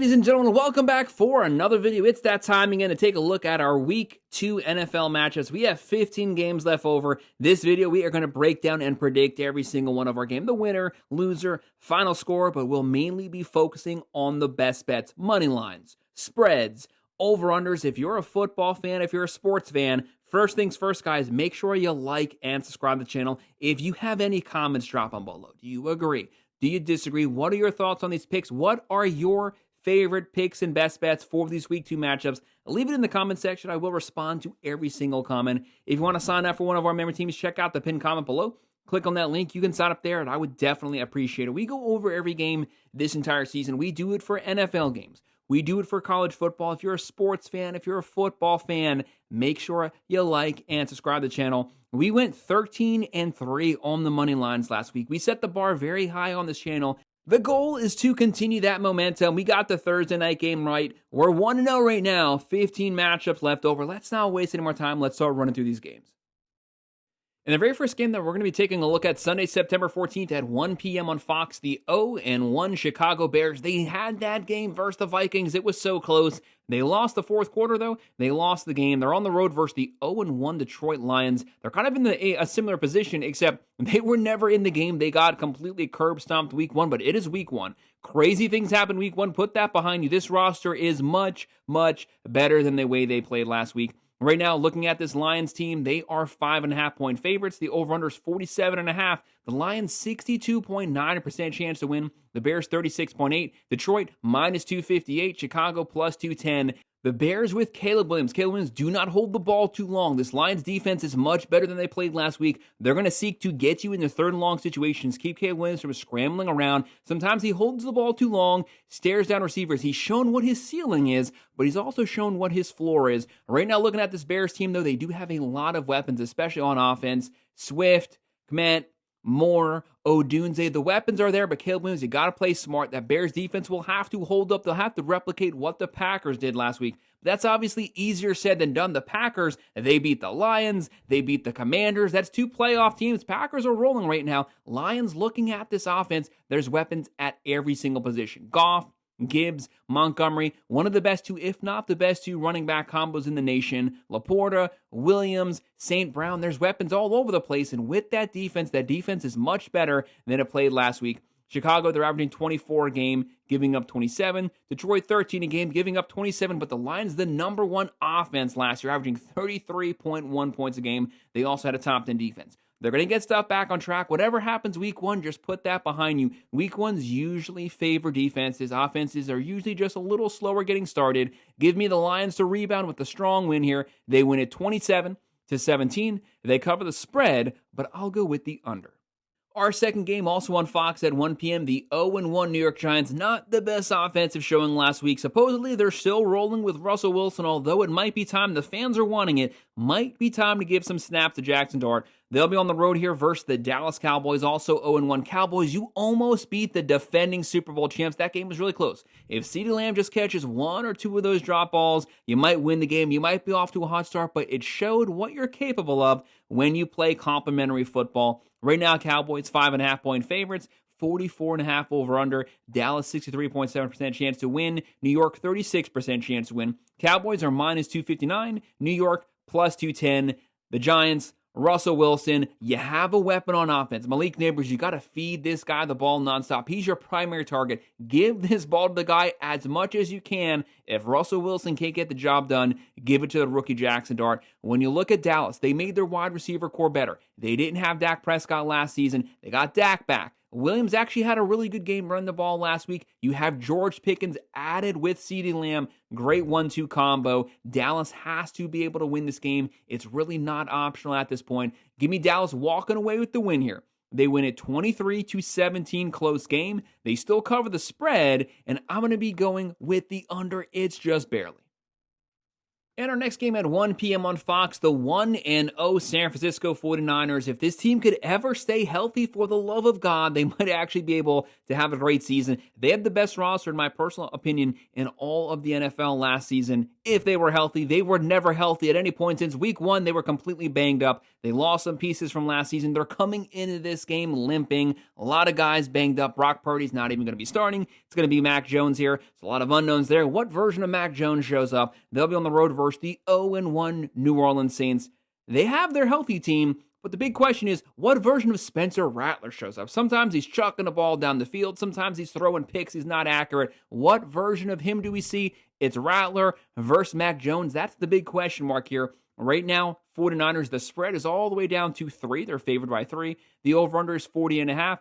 ladies and gentlemen, welcome back for another video. It's that time again to take a look at our Week 2 NFL matchups. We have 15 games left over. This video, we are going to break down and predict every single one of our games. The winner, loser, final score, but we'll mainly be focusing on the best bets, money lines, spreads, over-unders. If you're a football fan, if you're a sports fan, first things first, guys, make sure you like and subscribe to the channel. If you have any comments, drop them below. Do you agree? Do you disagree? What are your thoughts on these picks? What are your favorite picks and best bets for these Week 2 matchups? Leave it in the comment section. I will respond to every single comment. If you want to sign up for one of our member teams, check out the pinned comment below. Click on that link. You can sign up there, and I would definitely appreciate it. We go over every game this entire season. We do it for NFL games. We do it for college football. If you're a sports fan, if you're a football fan, make sure you like and subscribe to the channel. We went 13-3 on the money lines last week. We set the bar very high on this channel. The goal is to continue that momentum. We got the Thursday night game right. We're 1-0 right now, 15 matchups left over. Let's not waste any more time. Let's start running through these games. In the very first game that we're going to be taking a look at, Sunday, September 14th at 1 p.m. on Fox, the 0-1 Chicago Bears. They had that game versus the Vikings. It was so close. They lost the fourth quarter, though. They lost the game. They're on the road versus the 0-1 Detroit Lions. They're kind of in a similar position, except they were never in the game. They got completely curb-stomped Week 1, but it is Week 1. Crazy things happen Week 1. Put that behind you. This roster is much, much better than the way they played last week. Right now, looking at this Lions team, they are 5.5-point favorites. The over-under is 47.5. The Lions, 62.9% chance to win. The Bears, 36.8. Detroit, minus 258. Chicago, plus 210. The Bears with Caleb Williams. Caleb Williams, do not hold the ball too long. This Lions defense is much better than they played last week. They're going to seek to get you in the third and long situations, keep Caleb Williams from scrambling around. Sometimes he holds the ball too long, stares down receivers. He's shown what his ceiling is, but he's also shown what his floor is. Right now, looking at this Bears team, though, they do have a lot of weapons, especially on offense. Swift, Kmet, Moore, Odunze. The weapons are there, but Caleb Williams, you got to play smart. That Bears defense will have to hold up. They'll have to replicate what the Packers did last week. That's obviously easier said than done. The Packers, they beat the Lions. They beat the Commanders. That's two playoff teams. Packers are rolling right now. Lions, looking at this offense, there's weapons at every single position. Goff, Gibbs, Montgomery, one of the best two, if not the best two running back combos in the nation. Laporta, Williams, St. Brown, there's weapons all over the place. And with that defense is much better than it played last week. Chicago, they're averaging 24 a game, giving up 27. Detroit, 13 a game, giving up 27. But the Lions, the number one offense last year, averaging 33.1 points a game. They also had a top 10 defense. They're going to get stuff back on track. Whatever happens Week 1, just put that behind you. Week 1s usually favor defenses. Offenses are usually just a little slower getting started. Give me the Lions to rebound with a strong win here. They win it 27-17. They cover the spread, but I'll go with the under. Our second game, also on Fox at 1 p.m., the 0-1 New York Giants. Not the best offensive showing last week. Supposedly, they're still rolling with Russell Wilson, although it might be time, the fans are wanting it, might be time to give some snaps to Jackson Dart. They'll be on the road here versus the Dallas Cowboys, also 0-1 Cowboys. You almost beat the defending Super Bowl champs. That game was really close. If CeeDee Lamb just catches one or two of those drop balls, you might win the game. You might be off to a hot start, but it showed what you're capable of when you play complimentary football. Right now, Cowboys 5.5-point favorites, 44.5 over-under. Dallas 63.7% chance to win. New York 36% chance to win. Cowboys are minus 259. New York plus 210. The Giants, Russell Wilson, you have a weapon on offense. Malik Neighbors, you got to feed this guy the ball nonstop. He's your primary target. Give this ball to the guy as much as you can. If Russell Wilson can't get the job done, give it to the rookie Jackson Dart. When you look at Dallas, they made their wide receiver core better. They didn't have Dak Prescott last season. They got Dak back. Williams actually had a really good game running the ball last week. You have George Pickens added with CeeDee Lamb. Great 1-2 combo. Dallas has to be able to win this game. It's really not optional at this point. Give me Dallas walking away with the win here. They win it 23-17, close game. They still cover the spread, and I'm going to be going with the under. It's just barely. And our next game at 1 p.m. on Fox, the 1-0 San Francisco 49ers. If this team could ever stay healthy, for the love of God, they might actually be able to have a great season. They had the best roster, in my personal opinion, in all of the NFL last season. If they were healthy, they were never healthy at any point since week 1. They were completely banged up. They lost some pieces from last season. They're coming into this game limping. A lot of guys banged up. Brock Purdy's not even going to be starting. It's going to be Mac Jones here. There's a lot of unknowns there. What version of Mac Jones shows up? They'll be on the road versus the 0-1 New Orleans Saints. They have their healthy team, but the big question is, what version of Spencer Rattler shows up? Sometimes he's chucking the ball down the field. Sometimes he's throwing picks. He's not accurate. What version of him do we see? It's Rattler versus Mac Jones. That's the big question mark here. Right now, 49ers, the spread is all the way down to 3. They're favored by 3. The over-under is 40.5.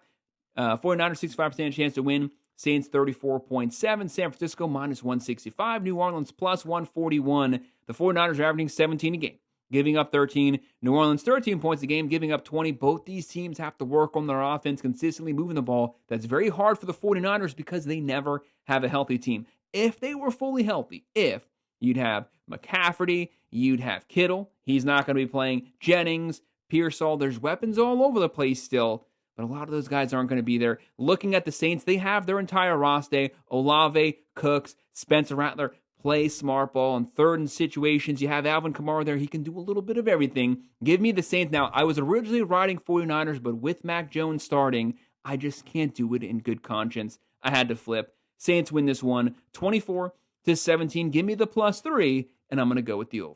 49ers, 65% chance to win. Saints, 34.7. San Francisco, minus 165. New Orleans, plus 141. The 49ers are averaging 17 a game, giving up 13. New Orleans, 13 points a game, giving up 20. Both these teams have to work on their offense, consistently moving the ball. That's very hard for the 49ers because they never have a healthy team. If they were fully healthy, you'd have McCaffrey, you'd have Kittle. He's not going to be playing. Jennings, Pearsall. There's weapons all over the place still, but a lot of those guys aren't going to be there. Looking at the Saints, they have their entire roster. Olave, Cooks, Spencer Rattler. Play smart ball on third and situations. You have Alvin Kamara there. He can do a little bit of everything. Give me the Saints. Now, I was originally riding 49ers, but with Mac Jones starting, I just can't do it in good conscience. I had to flip. Saints win this one 24-17. Give me the plus 3, and I'm going to go with the over.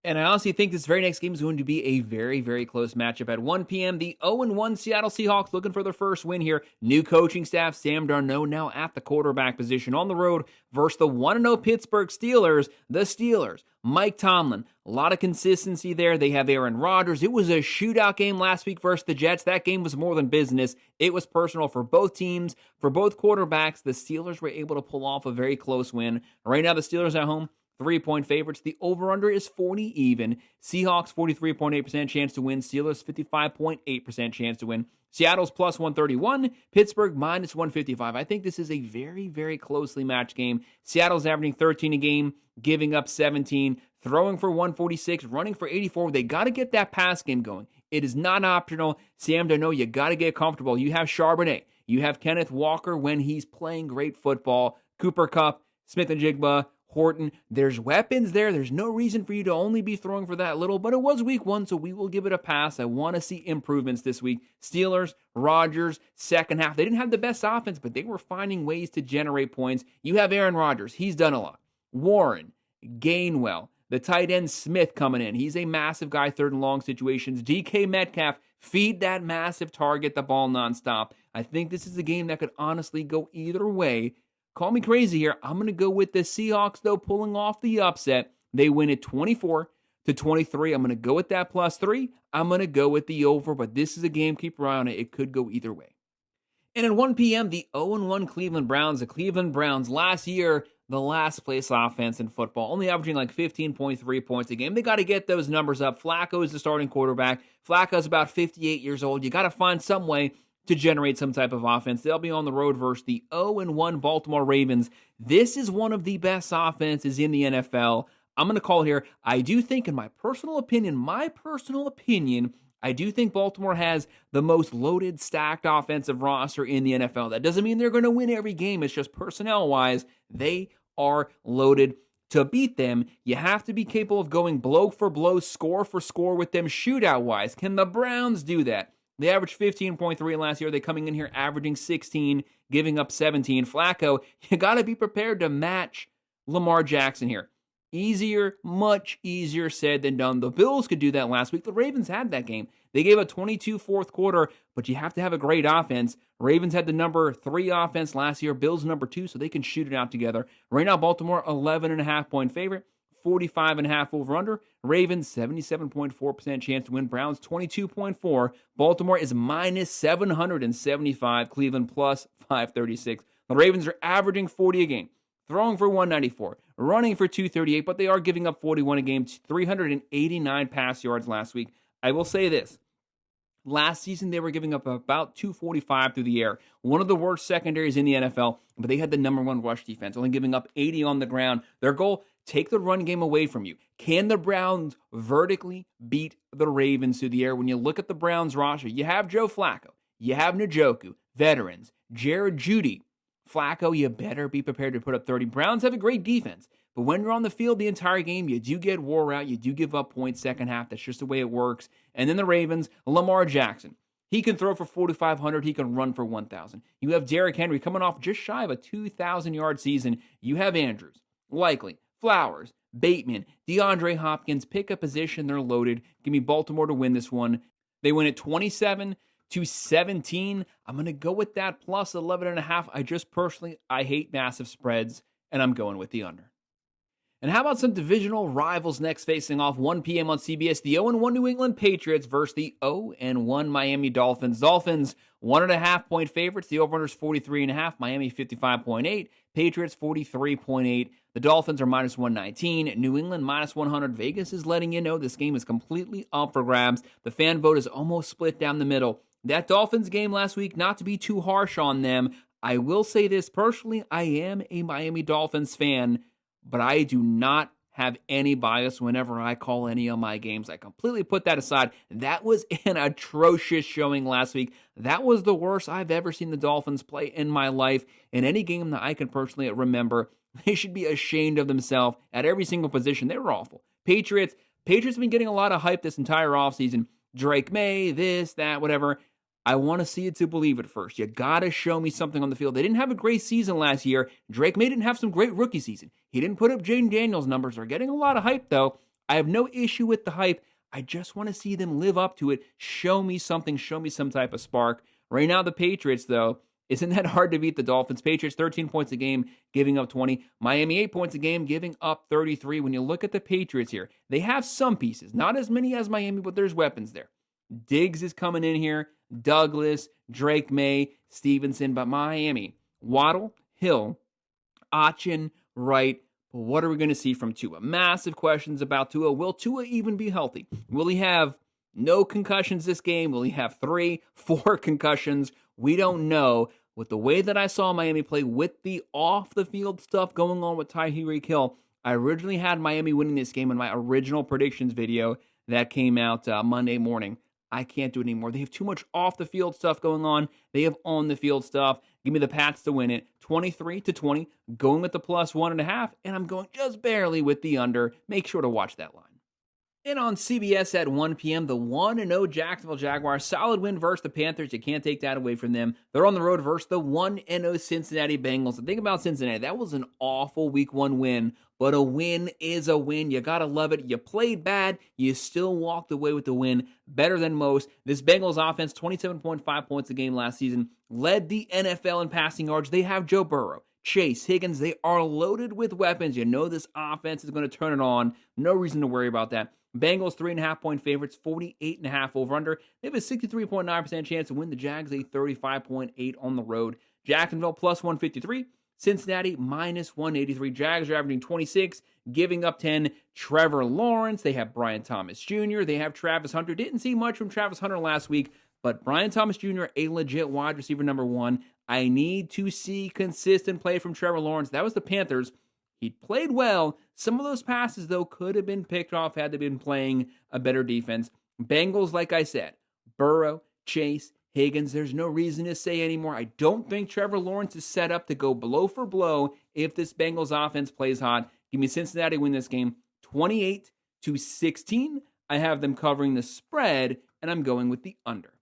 And I honestly think this very next game is going to be a very, very close matchup at 1 p.m. The 0-1 Seattle Seahawks looking for their first win here. New coaching staff, Sam Darnold now at the quarterback position on the road versus the 1-0 Pittsburgh Steelers. The Steelers, Mike Tomlin, a lot of consistency there. They have Aaron Rodgers. It was a shootout game last week versus the Jets. That game was more than business. It was personal for both teams, for both quarterbacks. The Steelers were able to pull off a very close win. Right now, the Steelers at home, 3-point favorites. The over-under is 40 even. Seahawks, 43.8% chance to win. Steelers, 55.8% chance to win. Seattle's plus 131. Pittsburgh, minus 155. I think this is a very, very closely matched game. Seattle's averaging 13 a game, giving up 17, throwing for 146, running for 84. They got to get that pass game going. It is not optional. Sam Darnold, you got to get comfortable. You have Charbonnet. You have Kenneth Walker when he's playing great football. Cooper Kupp, Smith-Njigba, Horton, there's weapons there. There's no reason for you to only be throwing for that little, but it was week 1, so we will give it a pass. I want to see improvements this week. Steelers, Rodgers, second half. They didn't have the best offense, but they were finding ways to generate points. You have Aaron Rodgers. He's done a lot. Warren, Gainwell, the tight end Smith coming in. He's a massive guy, third and long situations. DK Metcalf, feed that massive target the ball nonstop. I think this is a game that could honestly go either way. Call me crazy here. I'm going to go with the Seahawks, though, pulling off the upset. They win it 24-23. I'm going to go with that plus 3. I'm going to go with the over, but this is a game. Keep your eye on it. It could go either way. And at 1 p.m., the 0-1 Cleveland Browns. The Cleveland Browns last year, the last place offense in football, only averaging like 15.3 points a game. They got to get those numbers up. Flacco is the starting quarterback. Flacco's about 58 years old. You got to find some way to generate some type of offense. They'll be on the road versus the 0-1 Baltimore Ravens. This is one of the best offenses in the NFL. I'm going to call it here. I do think, in my personal opinion, I do think Baltimore has the most loaded, stacked offensive roster in the NFL. That doesn't mean they're going to win every game. It's just personnel-wise, they are loaded. To beat them, you have to be capable of going blow for blow, score for score with them shootout-wise. Can the Browns do that? They averaged 15.3 last year. They're coming in here averaging 16, giving up 17. Flacco, you got to be prepared to match Lamar Jackson here. Easier, much easier said than done. The Bills could do that last week. The Ravens had that game. They gave a 22 fourth quarter, but you have to have a great offense. Ravens had the number 3 offense last year. Bills number 2, so they can shoot it out together. Right now, Baltimore, 11.5-point favorite. 45.5 over-under. Ravens, 77.4% chance to win. Browns, 22.4. Baltimore is minus 775. Cleveland, plus 536. The Ravens are averaging 40 a game, throwing for 194, running for 238, but they are giving up 41 a game, 389 pass yards last week. I will say this. Last season, they were giving up about 245 through the air. One of the worst secondaries in the NFL, but they had the number 1 rush defense, only giving up 80 on the ground. Their goal, take the run game away from you. Can the Browns vertically beat the Ravens through the air? When you look at the Browns roster, you have Joe Flacco, you have Njoku, veterans, Jared Jeudy. Flacco, you better be prepared to put up 30. Browns have a great defense, but when you're on the field the entire game, you do get wore out, you do give up points second half. That's just the way it works. And then the Ravens, Lamar Jackson. He can throw for 4,500. He can run for 1,000. You have Derrick Henry coming off just shy of a 2,000-yard season. You have Andrews, Likely, Flowers, Bateman, DeAndre Hopkins. Pick a position. They're loaded. Give me Baltimore to win this one. They win at 27-17. I'm going to go with that plus 11.5. I hate massive spreads, and I'm going with the under. And how about some divisional rivals next facing off 1 p.m. on CBS? The 0-1 New England Patriots versus the 0-1 Miami Dolphins. Dolphins, 1.5-point favorites. The over-under is 43.5. Miami, 55.8. Patriots, 43.8. The Dolphins are minus 119. New England, minus 100. Vegas is letting you know this game is completely up for grabs. The fan vote is almost split down the middle. That Dolphins game last week, not to be too harsh on them, I will say this personally, I am a Miami Dolphins fan, but I do not have any bias whenever I call any of my games. I completely put that aside. That was an atrocious showing last week. That was the worst I've ever seen the Dolphins play in my life. In any game that I can personally remember, they should be ashamed of themselves at every single position. They were awful. Patriots have been getting a lot of hype this entire offseason. Drake May, this, that, whatever. I want to see it to believe it first. You got to show me something on the field. They didn't have a great season last year. Drake May didn't have some great rookie season. He didn't put up Jaden Daniels numbers. They're getting a lot of hype, though. I have no issue with the hype. I just want to see them live up to it. Show me something. Show me some type of spark. Right now, the Patriots, though, isn't that hard to beat the Dolphins? Patriots, 13 points a game, giving up 20. Miami, 8 points a game, giving up 33. When you look at the Patriots here, they have some pieces. Not as many as Miami, but there's weapons there. Diggs is coming in here. Douglas, Drake May, Stevenson, but Miami, Waddle, Hill, Achin, Wright. What are we going to see from Tua? Massive questions about Tua. Will Tua even be healthy? Will he have no concussions this game? Will he have 3, 4 concussions? We don't know. With the way that I saw Miami play with the off-the-field stuff going on with Tyreek Hill, I originally had Miami winning this game in my original predictions video that came out Monday morning. I can't do it anymore. They have too much off-the-field stuff going on. They have on-the-field stuff. Give me the Pats to win it. 23-20, going with the plus 1.5, and I'm going just barely with the under. Make sure to watch that line. And on CBS at 1 p.m., the 1-0 Jacksonville Jaguars. Solid win versus the Panthers. You can't take that away from them. They're on the road versus the 1-0 Cincinnati Bengals. The thing about Cincinnati, that was an awful Week 1 win, but a win is a win. You got to love it. You played bad. You still walked away with the win. Better than most. This Bengals offense, 27.5 points a game last season, led the NFL in passing yards. They have Joe Burrow, Chase, Higgins. They are loaded with weapons. You know this offense is going to turn it on. No reason to worry about that. Bengals, 3.5-point favorites, 48.5 over-under. They have a 63.9% chance to win. The Jags, a 35.8 on the road. Jacksonville, plus 153. Cincinnati, minus 183. Jags are averaging 26, giving up 10. Trevor Lawrence, they have Brian Thomas Jr., they have Travis Hunter. Didn't see much from Travis Hunter last week, but Brian Thomas Jr., a legit wide receiver number 1. I need to see consistent play from Trevor Lawrence. That was the Panthers. He played well. Some of those passes, though, could have been picked off had they been playing a better defense. Bengals, like I said, Burrow, Chase, Higgins, there's no reason to say anymore. I don't think Trevor Lawrence is set up to go blow for blow if this Bengals offense plays hot. Give me Cincinnati win this game 28-16. I have them covering the spread, and I'm going with the under.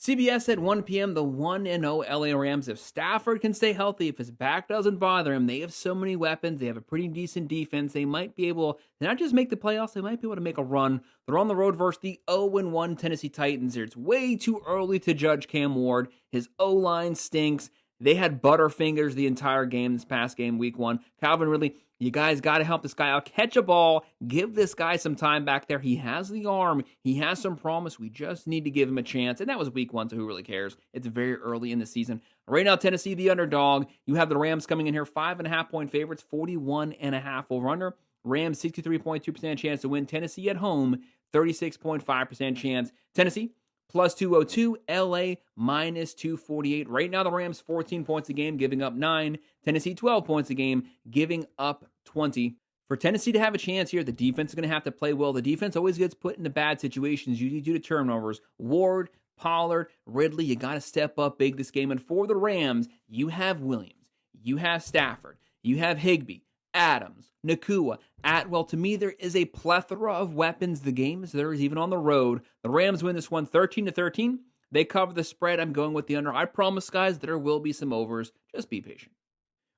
CBS at 1 p.m., the 1-0 LA Rams. If Stafford can stay healthy, if his back doesn't bother him, they have so many weapons. They have a pretty decent defense. They might be able to not just make the playoffs, they might be able to make a run. They're on the road versus the 0-1 Tennessee Titans. It's way too early to judge Cam Ward. His O-line stinks. They had butterfingers the entire game this past game, Week 1. Calvin Ridley, you guys got to help this guy out. Catch a ball. Give this guy some time back there. He has the arm. He has some promise. We just need to give him a chance. And that was Week 1, so who really cares? It's very early in the season. Right now, Tennessee, the underdog. You have the Rams coming in here, 5.5-point favorites, 41.5 over-under. Rams, 63.2% chance to win. Tennessee at home, 36.5% chance. Tennessee, plus 202. LA, minus 248. Right now, the Rams, 14 points a game, giving up 9. Tennessee, 12 points a game, giving up 20. For Tennessee to have a chance here, the defense is going to have to play well. The defense always gets put into bad situations, usually due to turnovers. Ward, Pollard, Ridley, you got to step up big this game. And for the Rams, you have Williams, you have Stafford, you have Higbee, Adams, Nakua, Atwell. To me, there is a plethora of weapons. The game is there is even on the road. The Rams win this one 13-13. They cover the spread. I'm going with the under. I promise, guys, there will be some overs. Just be patient.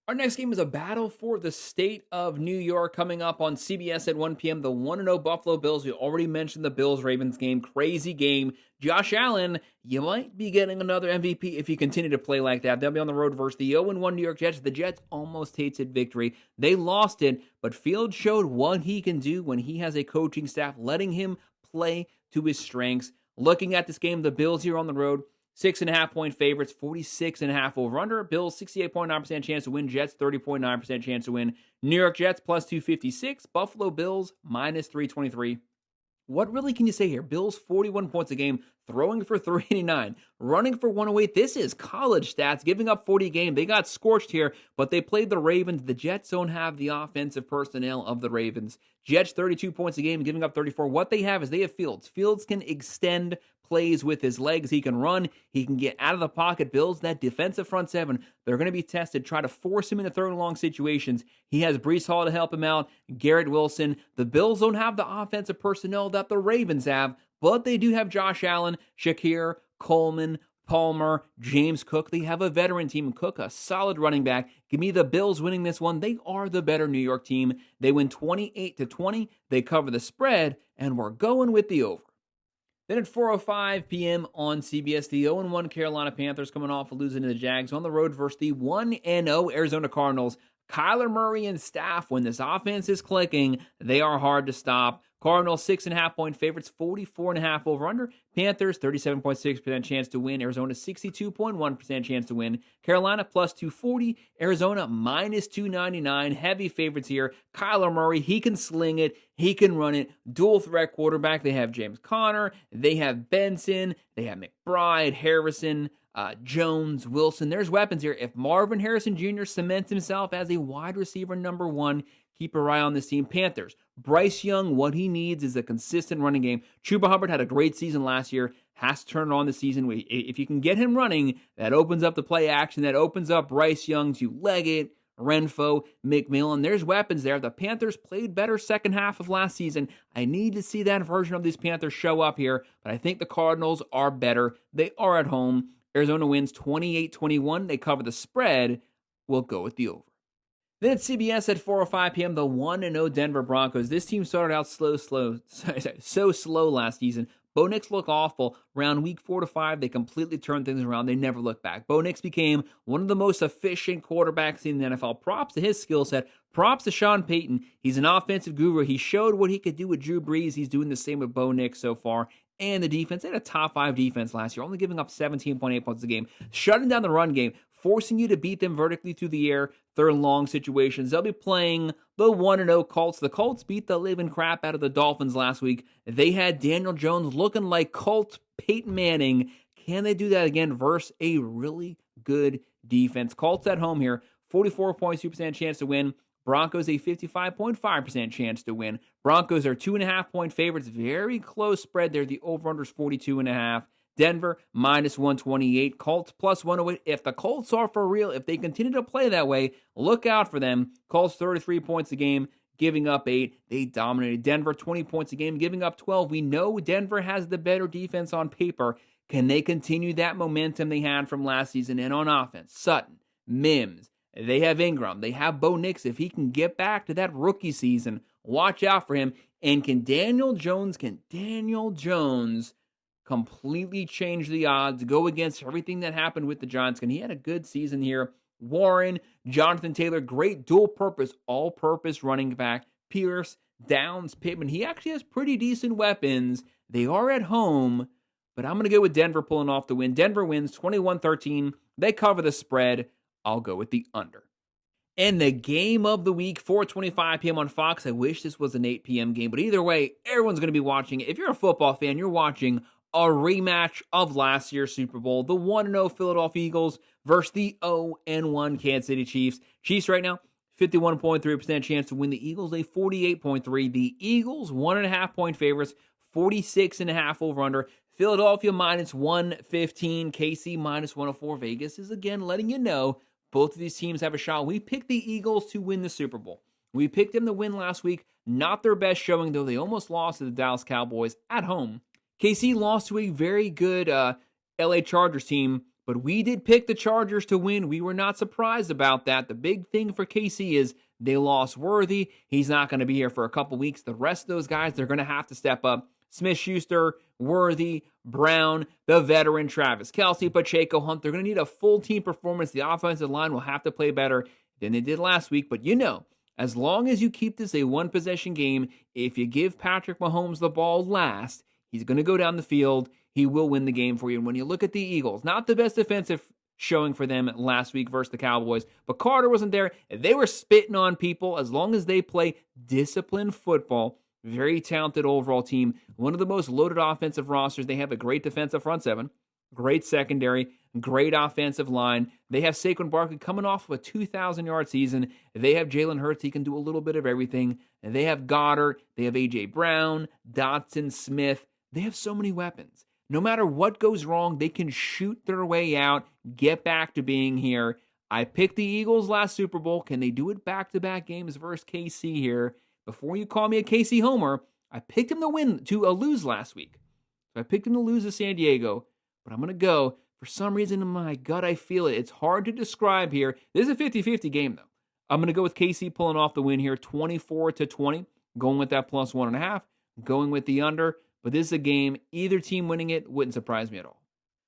Our next game is a battle for the state of New York coming up on CBS at 1 p.m. The 1-0 Buffalo Bills. We already mentioned the Bills-Ravens game. Crazy game. Josh Allen, you might be getting another MVP if you continue to play like that. They'll be on the road versus the 0-1 New York Jets. The Jets almost tasted victory. They lost it, but Fields showed what he can do when he has a coaching staff letting him play to his strengths. Looking at this game, the Bills here on the road, 6.5-point favorites, 46.5 over-under. Bills, 68.9% chance to win. Jets, 30.9% chance to win. New York Jets, plus 256. Buffalo Bills, minus 323. What really can you say here? Bills, 41 points a game, throwing for 389, running for 108. This is college stats, giving up 40 a game. They got scorched here, but they played the Ravens. The Jets don't have the offensive personnel of the Ravens. Jets, 32 points a game, giving up 34. What they have is they have Fields. Fields can extend plays with his legs. He can run. He can get out of the pocket. Bills, that defensive front seven, they're going to be tested. Try to force him into third and long situations. He has Breece Hall to help him out. Garrett Wilson. The Bills don't have the offensive personnel that the Ravens have, but they do have Josh Allen, Shakir, Coleman, Palmer, James Cook. They have a veteran team. Cook, a solid running back. Give me the Bills winning this one. They are the better New York team. They win 28-20. They cover the spread, and we're going with the over. Then at 4:05 p.m. on CBS, the 0-1 Carolina Panthers coming off of losing to the Jags on the road versus the 1-0 Arizona Cardinals. Kyler Murray and staff, when this offense is clicking, they are hard to stop. Cardinals, 6.5-point favorites, 44.5 over-under. Panthers, 37.6% chance to win. Arizona, 62.1% chance to win. Carolina, plus 240. Arizona, minus 299. Heavy favorites here. Kyler Murray, he can sling it. He can run it. Dual threat quarterback. They have James Conner. They have Benson. They have McBride, Harrison, Jones, Wilson. There's weapons here. If Marvin Harrison Jr. cements himself as a wide receiver number one, keep your eye on this team. Panthers, Bryce Young, what he needs is a consistent running game. Chuba Hubbard had a great season last year, has to turn it on this season. If you can get him running, that opens up the play action, that opens up Bryce Young to Leggett, Renfro, McMillan. There's weapons there. The Panthers played better second half of last season. I need to see that version of these Panthers show up here, but I think the Cardinals are better. They are at home. Arizona wins 28-21. They cover the spread. We'll go with the over. Then at CBS at 4:05 p.m., the 1-0 Denver Broncos. This team started out so slow last season. Bo Nix looked awful. Around week 4 to 5, they completely turned things around. They never looked back. Bo Nix became one of the most efficient quarterbacks in the NFL. Props to his skill set. Props to Sean Payton. He's an offensive guru. He showed what he could do with Drew Brees. He's doing the same with Bo Nix so far. And the defense, they had a top 5 defense last year, only giving up 17.8 points a game. Shutting down the run game, forcing you to beat them vertically through the air, third and long situations. They'll be playing the 1-0 Colts. The Colts beat the living crap out of the Dolphins last week. They had Daniel Jones looking like Colt Peyton Manning. Can they do that again versus a really good defense? Colts at home here, 44.2% chance to win. Broncos, a 55.5% chance to win. Broncos are 2.5-point favorites. Very close spread there. The over-under is 42.5. Denver, minus 128. Colts, plus 108. If the Colts are for real, if they continue to play that way, look out for them. Colts, 33 points a game, giving up 8. They dominated. Denver, 20 points a game, giving up 12. We know Denver has the better defense on paper. Can they continue that momentum they had from last season? And on offense, Sutton, Mims, they have Ingram. They have Bo Nix. If he can get back to that rookie season, watch out for him. And can Daniel Jones completely change the odds, go against everything that happened with the Giants? And he had a good season here. Warren, Jonathan Taylor, great dual-purpose, all-purpose running back. Pierce, Downs, Pittman. He actually has pretty decent weapons. They are at home, but I'm going to go with Denver pulling off the win. Denver wins 21-13. They cover the spread. I'll go with the under. And the game of the week, 4:25 p.m. on Fox. I wish this was an 8 p.m. game, but either way, everyone's going to be watching it. If you're a football fan, you're watching a rematch of last year's Super Bowl. The 1-0 Philadelphia Eagles versus the 0-1 Kansas City Chiefs. Chiefs right now, 51.3% chance to win. The Eagles, a 48.3%. The Eagles, 1.5-point favorites, 46.5 over-under. Philadelphia minus 115. KC minus 104. Vegas is again letting you know both of these teams have a shot. We picked the Eagles to win the Super Bowl. We picked them to win last week. Not their best showing, though. They almost lost to the Dallas Cowboys at home. KC lost to a very good LA Chargers team, but we did pick the Chargers to win. We were not surprised about that. The big thing for KC is they lost Worthy. He's not going to be here for a couple weeks. The rest of those guys, they're going to have to step up. Smith-Schuster, Worthy, Brown, the veteran Travis Kelce, Pacheco, Hunt. They're going to need a full team performance. The offensive line will have to play better than they did last week. But as long as you keep this a one-possession game, if you give Patrick Mahomes the ball last, he's going to go down the field. He will win the game for you. And when you look at the Eagles, not the best defensive showing for them last week versus the Cowboys, but Carter wasn't there. They were spitting on people. As long as they play disciplined football, very talented overall team, one of the most loaded offensive rosters. They have a great defensive front seven, great secondary, great offensive line. They have Saquon Barkley coming off of a 2,000-yard season. They have Jalen Hurts. He can do a little bit of everything. And they have Goddard. They have A.J. Brown, Dotson, Smith. They have so many weapons. No matter what goes wrong, they can shoot their way out, get back to being here. I picked the Eagles last Super Bowl. Can they do it back-to-back games versus KC here? Before you call me a KC homer, I picked him to lose last week. So I picked him to lose to San Diego, but I'm going to go. For some reason in my gut, I feel it. It's hard to describe here. This is a 50-50 game, though. I'm going to go with KC pulling off the win here, 24-20, going with that plus 1.5, going with the under. But this is a game, either team winning it wouldn't surprise me at all.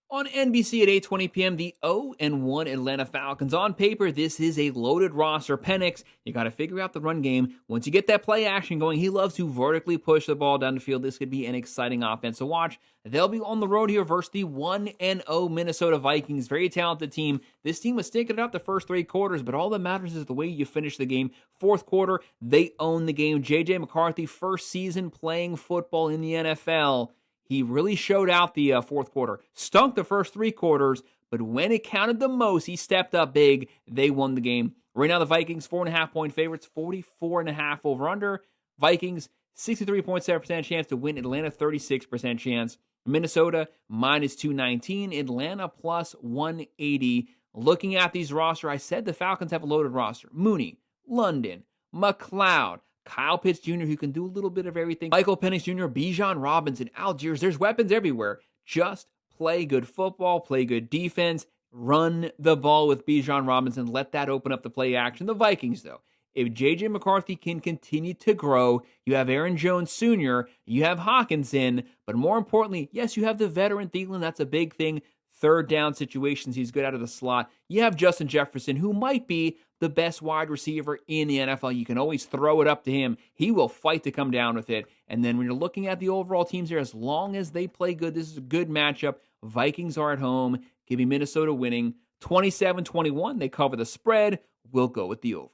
On NBC at 8:20 p.m., the 0-1 Atlanta Falcons. On paper, this is a loaded roster. Penix, you got to figure out the run game. Once you get that play action going, he loves to vertically push the ball down the field. This could be an exciting offense to watch. They'll be on the road here versus the 1-0 Minnesota Vikings. Very talented team. This team was stinking it up the first three quarters, but all that matters is the way you finish the game. Fourth quarter, they own the game. J.J. McCarthy, first season playing football in the NFL. He really showed out the fourth quarter. Stunk the first three quarters, but when it counted the most, he stepped up big. They won the game. Right now, the Vikings, 4.5-point favorites, 44.5 over-under. Vikings, 63.7% chance to win. Atlanta, 36% chance. Minnesota, minus 219. Atlanta, plus 180. Looking at these roster, I said the Falcons have a loaded roster. Mooney, London, McLeod, Kyle Pitts Jr., who can do a little bit of everything. Michael Penix Jr., Bijan Robinson, Algiers. There's weapons everywhere. Just play good football, play good defense, run the ball with Bijan Robinson. Let that open up the play action. The Vikings, though, if J.J. McCarthy can continue to grow, you have Aaron Jones Sr., you have Hawkinson, but more importantly, yes, you have the veteran Thielen. That's a big thing. Third down situations, he's good out of the slot. You have Justin Jefferson, who might be the best wide receiver in the NFL. You can always throw it up to him. He will fight to come down with it. And then when you're looking at the overall teams here, as long as they play good, this is a good matchup. Vikings are at home. Give me Minnesota winning. 27-21, they cover the spread. We'll go with the over.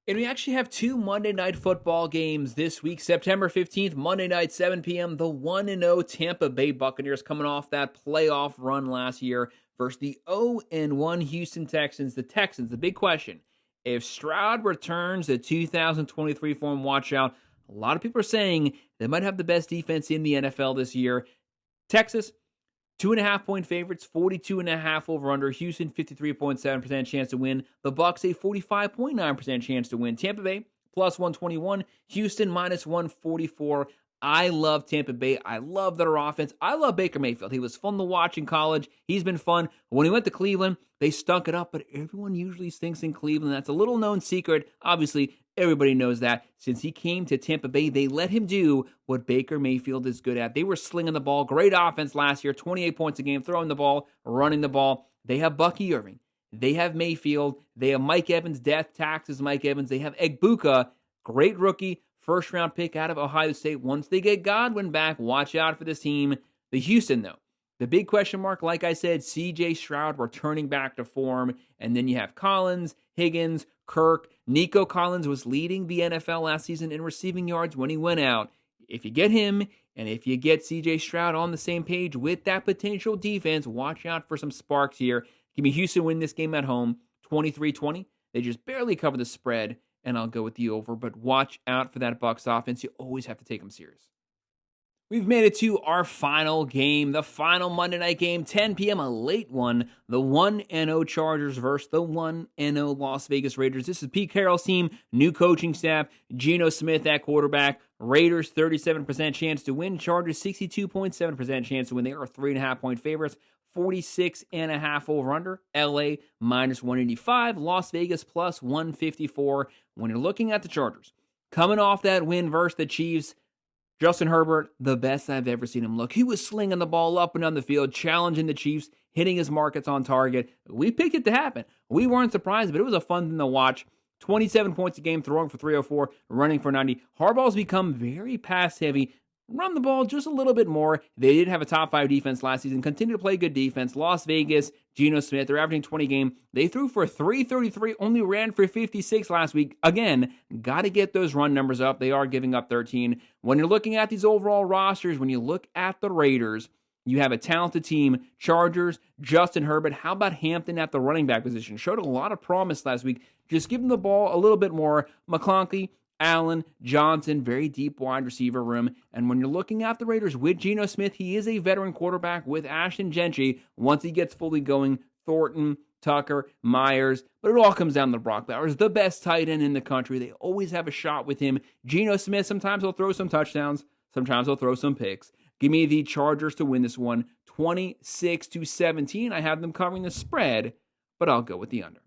And we actually have two Monday Night Football games this week. September 15th, Monday night, 7 p.m., the 1-0 Tampa Bay Buccaneers coming off that playoff run last year versus the 0-1 Houston Texans. The Texans, the big question, if Stroud returns the 2023 form, watch out. A lot of people are saying they might have the best defense in the NFL this year. Texas, 2.5-point favorites, 42.5 over-under. Houston, 53.7% chance to win. The Bucs, a 45.9% chance to win. Tampa Bay, plus 121. Houston, minus 144. I love Tampa Bay. I love their offense. I love Baker Mayfield. He was fun to watch in college. He's been fun. When he went to Cleveland, they stunk it up, but everyone usually stinks in Cleveland. That's a little known secret. Obviously, everybody knows that. Since he came to Tampa Bay, they let him do what Baker Mayfield is good at. They were slinging the ball. Great offense last year. 28 points a game, throwing the ball, running the ball. They have Bucky Irving. They have Mayfield. They have Mike Evans. Death taxes Mike Evans. They have Egbuka. Great rookie. First-round pick out of Ohio State. Once they get Godwin back, watch out for this team. The Houston, though. The big question mark, like I said, C.J. Stroud returning back to form. And then you have Collins, Higgins, Kirk. Nico Collins was leading the NFL last season in receiving yards when he went out. If you get him, and if you get C.J. Stroud on the same page with that potential defense, watch out for some sparks here. Give me Houston win this game at home, 23-20. They just barely cover the spread, and I'll go with the over. But watch out for that Bucs offense. You always have to take them serious. We've made it to our final game, the final Monday night game, 10 p.m., a late one. The 1-0 Chargers versus the 1-0 Las Vegas Raiders. This is Pete Carroll's team, new coaching staff, Geno Smith at quarterback. Raiders 37% chance to win. Chargers 62.7% chance to win. They are 3.5-point favorites. 46.5 over under. LA minus 185. Las Vegas plus 154. When you're looking at the Chargers, coming off that win versus the Chiefs, Justin Herbert, the best I've ever seen him look. He was slinging the ball up and down the field, challenging the Chiefs, hitting his markets on target. We picked it to happen. We weren't surprised, but it was a fun thing to watch. 27 points a game, throwing for 304, running for 90. Harbaugh's become very pass-heavy. Run the ball just a little bit more. They did have a top 5 defense last season. Continue to play good defense. Las Vegas, Geno Smith, they're averaging 20 a game. They threw for 333, only ran for 56 last week. Again, got to get those run numbers up. They are giving up 13. When you're looking at these overall rosters, when you look at the Raiders, you have a talented team. Chargers, Justin Herbert. How about Hampton at the running back position? Showed a lot of promise last week. Just give him the ball a little bit more. McConkey, Allen, Johnson, very deep wide receiver room. And when you're looking at the Raiders with Geno Smith, he is a veteran quarterback with Ashton Gentry. Once he gets fully going, Thornton, Tucker, Myers. But it all comes down to Brock Bowers, the best tight end in the country. They always have a shot with him. Geno Smith, sometimes he'll throw some touchdowns. Sometimes he'll throw some picks. Give me the Chargers to win this one, 26-17. I have them covering the spread, but I'll go with the under.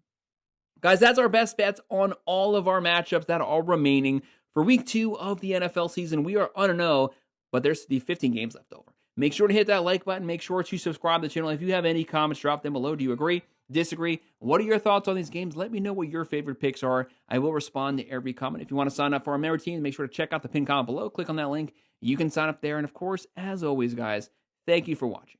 Guys, that's our best bets on all of our matchups that are remaining for week 2 of the NFL season. We are on 0, but there's the 15 games left over. Make sure to hit that like button. Make sure to subscribe to the channel. If you have any comments, drop them below. Do you agree? Disagree? What are your thoughts on these games? Let me know what your favorite picks are. I will respond to every comment. If you want to sign up for our member team, make sure to check out the pinned comment below. Click on that link. You can sign up there. And of course, as always, guys, thank you for watching.